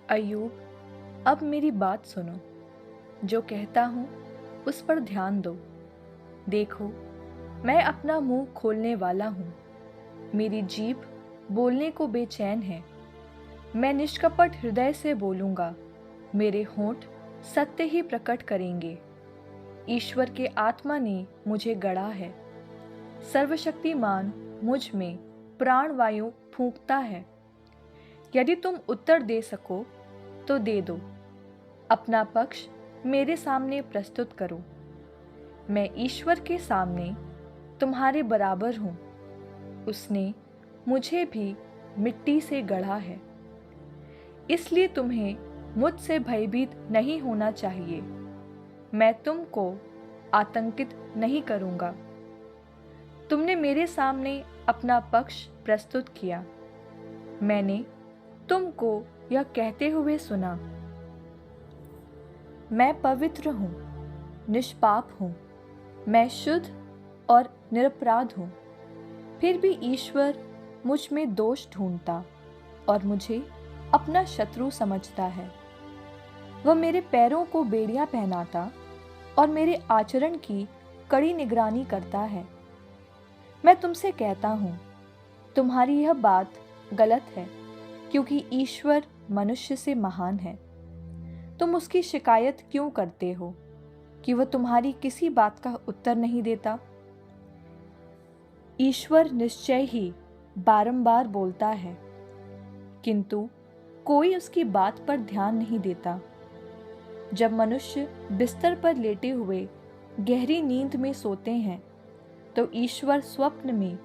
अय्यूब, अब मेरी बात सुनो। जो कहता हूँ उस पर ध्यान दो। देखो, मैं अपना मुंह खोलने वाला हूँ। मेरी जीभ बोलने को बेचैन है। मैं निष्कपट हृदय से बोलूँगा। मेरे होंठ सत्य ही प्रकट करेंगे। ईश्वर के आत्मा ने मुझे गढ़ा है। सर्वशक्तिमान मुझ में प्राणवायु फूंकता है। यदि तुम उत्तर दे सको तो दे दो। अपना पक्ष मेरे सामने प्रस्तुत करो। मैं ईश्वर के सामने तुम्हारे बराबर हूँ। उसने मुझे भी मिट्टी से गढ़ा है। इसलिए तुम्हें मुझसे भयभीत नहीं होना चाहिए। मैं तुमको आतंकित नहीं करूँगा। तुमने मेरे सामने अपना पक्ष प्रस्तुत किया। मैंने तुमको यह कहते हुए सुना, मैं पवित्र हूँ, निष्पाप हूँ, मैं शुद्ध और निरपराध हूँ। फिर भी ईश्वर मुझ में दोष ढूंढता और मुझे अपना शत्रु समझता है। वह मेरे पैरों को बेड़ियां पहनाता और मेरे आचरण की कड़ी निगरानी करता है। मैं तुमसे कहता हूँ, तुम्हारी यह बात गलत है, क्योंकि ईश्वर मनुष्य से महान है। तुम उसकी शिकायत क्यों करते हो कि वह तुम्हारी किसी बात का उत्तर नहीं देता? ईश्वर निश्चय ही बारंबार बोलता है, किंतु कोई उसकी बात पर ध्यान नहीं देता। जब मनुष्य बिस्तर पर लेटे हुए गहरी नींद में सोते हैं, तो ईश्वर स्वप्न में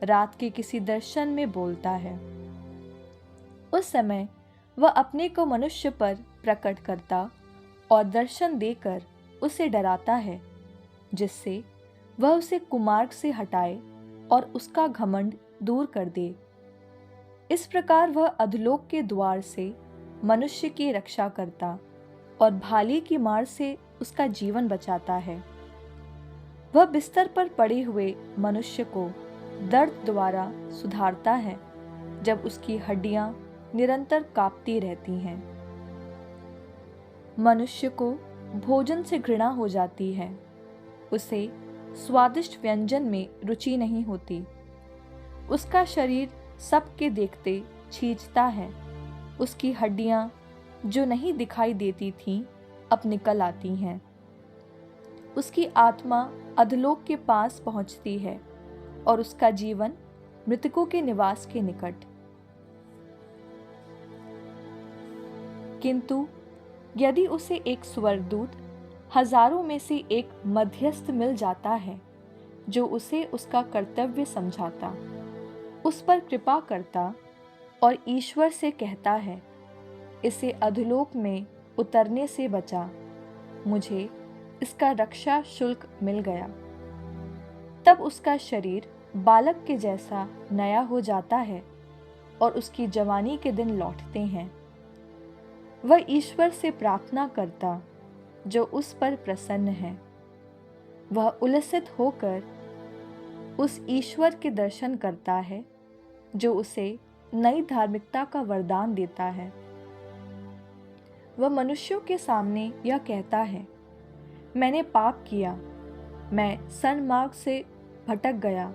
रात के किसी दर्शन में बोलता है। उस समय वह अपने को मनुष्य पर प्रकट करता और दर्शन देकर उसे डराता है, जिससे वह उसे कुमार्ग से हटाए और उसका घमंड दूर कर दे। इस प्रकार वह अधोलोक के द्वार से मनुष्य की रक्षा करता और भाली की मार से उसका जीवन बचाता है। वह बिस्तर पर पड़े हुए मनुष्य को दर्द द्वारा सुधारता है, जब उसकी हड्डियां निरंतर कांपती रहती हैं। मनुष्य को भोजन से घृणा हो जाती है। उसे स्वादिष्ट व्यंजन में रुचि नहीं होती। उसका शरीर सबके देखते छींचता है। उसकी हड्डियां जो नहीं दिखाई देती थीं, अब निकल आती हैं। उसकी आत्मा अधोलोक के पास पहुंचती है और उसका जीवन मृतकों के निवास के निकट। किंतु यदि उसे एक स्वर्गदूत हजारों में से एक मध्यस्थ मिल जाता है, जो उसे उसका कर्तव्य समझाता, उस पर कृपा करता और ईश्वर से कहता है, इसे अधोलोक में उतरने से बचा, मुझे इसका रक्षा शुल्क मिल गया, तब उसका शरीर बालक के जैसा नया हो जाता है और उसकी जवानी के दिन लौटते हैं। वह ईश्वर से प्रार्थना करता जो उस पर प्रसन्न है। वह उल्लसित होकर उस ईश्वर के दर्शन करता है जो उसे नई धार्मिकता का वरदान देता है। वह मनुष्यों के सामने यह कहता है, मैंने पाप किया, मैं सन्मार्ग से भटक गया,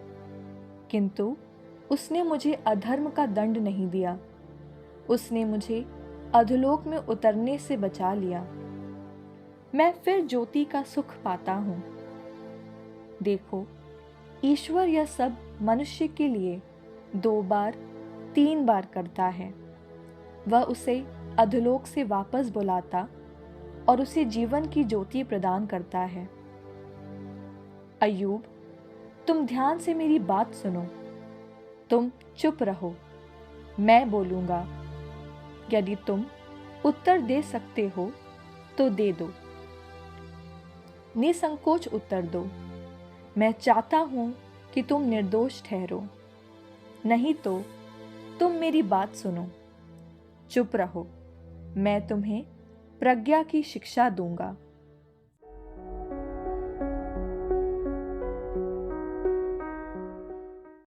किंतु उसने मुझे अधर्म का दंड नहीं दिया। उसने मुझे अधोलोक में उतरने से बचा लिया। मैं फिर ज्योति का सुख पाता हूँ। देखो, ईश्वर यह सब मनुष्य के लिए 2 बार 3 बार करता है। वह उसे अधोलोक से वापस बुलाता और उसे जीवन की ज्योति प्रदान करता है। अय्यूब, तुम ध्यान से मेरी बात सुनो। तुम चुप रहो, मैं बोलूंगा। यदि तुम उत्तर दे सकते हो तो दे दो। निसंकोच उत्तर दो। मैं चाहता हूं कि तुम निर्दोष ठहरो, नहीं तो तुम मेरी बात सुनो। चुप रहो, मैं तुम्हें प्रज्ञा की शिक्षा दूंगा।